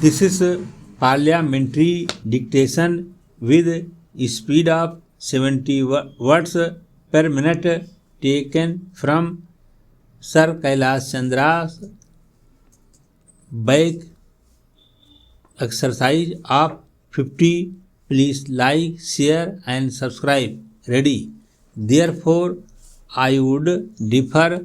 This is parliamentary dictation with speed of 70 words per minute taken from Sir Kailash Chandra's back exercise of 50. Please like, share and subscribe. Ready. Therefore, I would differ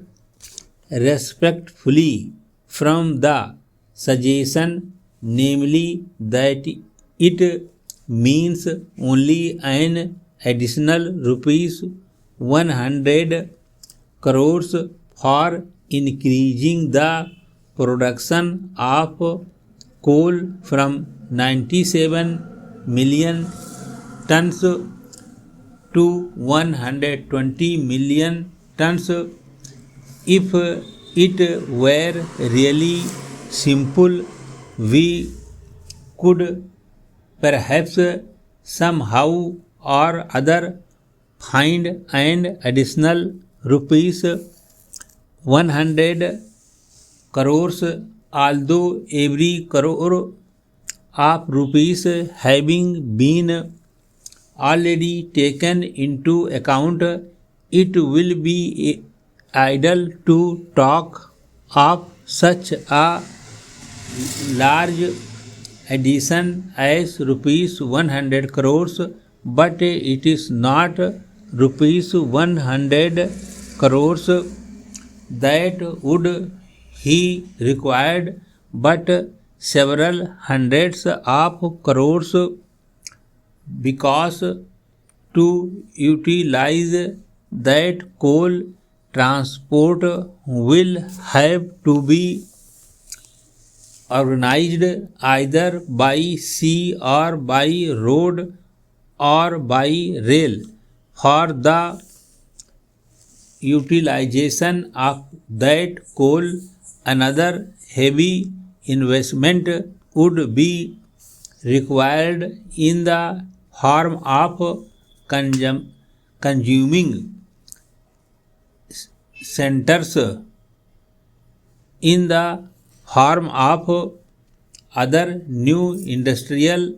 respectfully from the suggestion, namely that it means only an additional rupees 100 crores for increasing the production of coal from 97 million tons to 120 million tons. If it were really simple, we could perhaps somehow or other find an additional rupees 100 crores, although every crore of rupees having been already taken into account, it will be idle to talk of such a large addition as rupees 100 crores, but it is not rupees 100 crores that would he required, but several hundreds of crores, because to utilize that coal, transport will have to be organized either by sea or by road or by rail. For the utilization of that coal, another heavy investment would be required in the form of consuming centers, in the form of other new industrial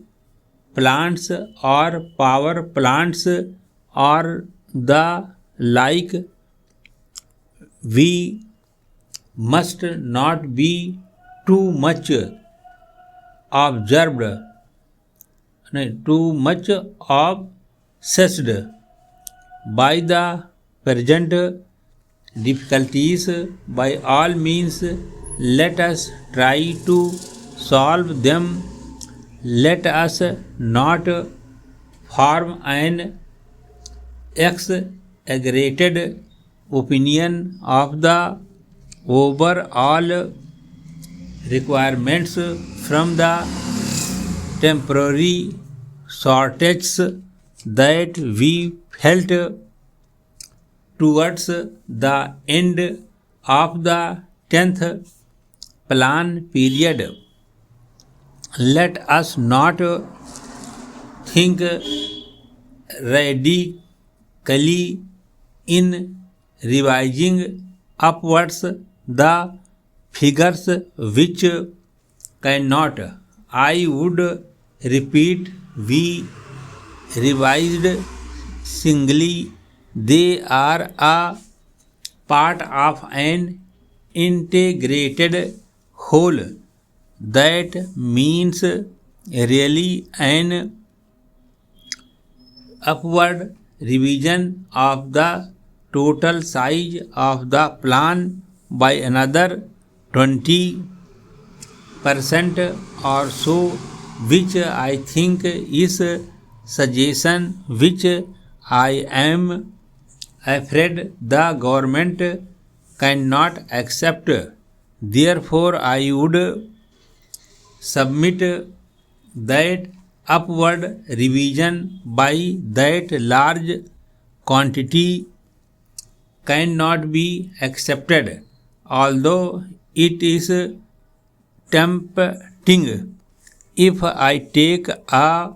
plants or power plants or the like. We must not be too much observed, too much obsessed by the present difficulties. By all means, let us try to solve them. Let us not form an exaggerated opinion of the overall requirements from the temporary shortages that we felt towards the end of the 10th plan period. Let us not think radically in revising upwards the figures which cannot, I would repeat, be revised singly. They are a part of an integrated whole. That means really an upward revision of the total size of the plan by another 20% or so, which I think is a suggestion which I am afraid the government cannot accept. Therefore, I would submit that upward revision by that large quantity cannot be accepted, although it is tempting. If I take a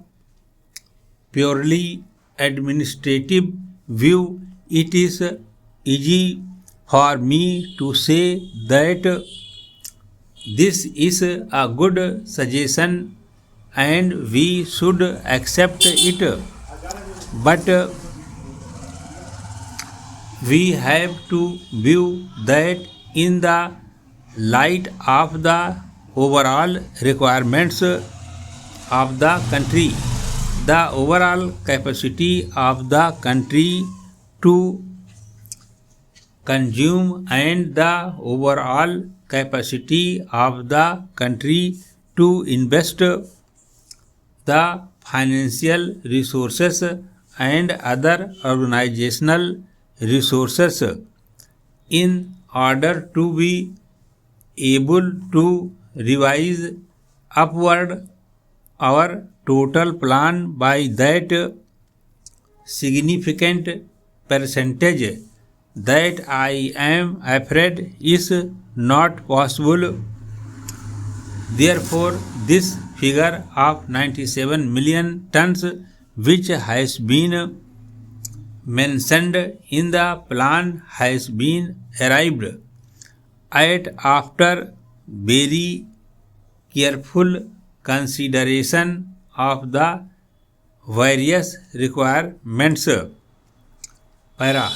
purely administrative view, it is easy for me to say that This is a good suggestion and we should accept it. But we have to view that in the light of the overall requirements of the country. The overall capacity of the country to consume and the overall capacity of the country to invest the financial resources and other organizational resources in order to be able to revise upward our total plan by that significant percentage that I am afraid is not possible. Therefore, this figure of 97 million tons, which has been mentioned in the plan, has been arrived at after very careful consideration of the various requirements. Para.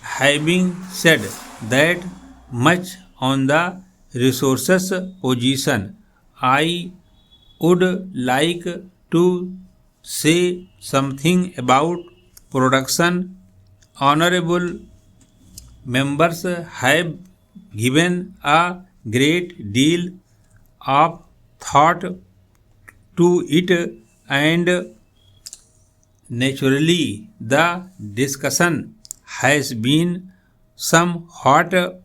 Having said that much on the resources position, I would like to say something about production. Honorable members have given a great deal of thought to it, and naturally the discussion has been somewhat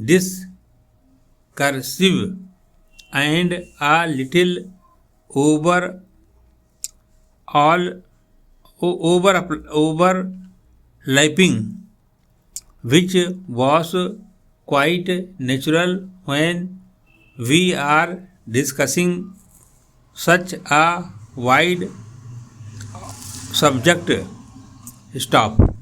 discursive and a little overlapping, which was quite natural when we are discussing such a wide subject. Stop.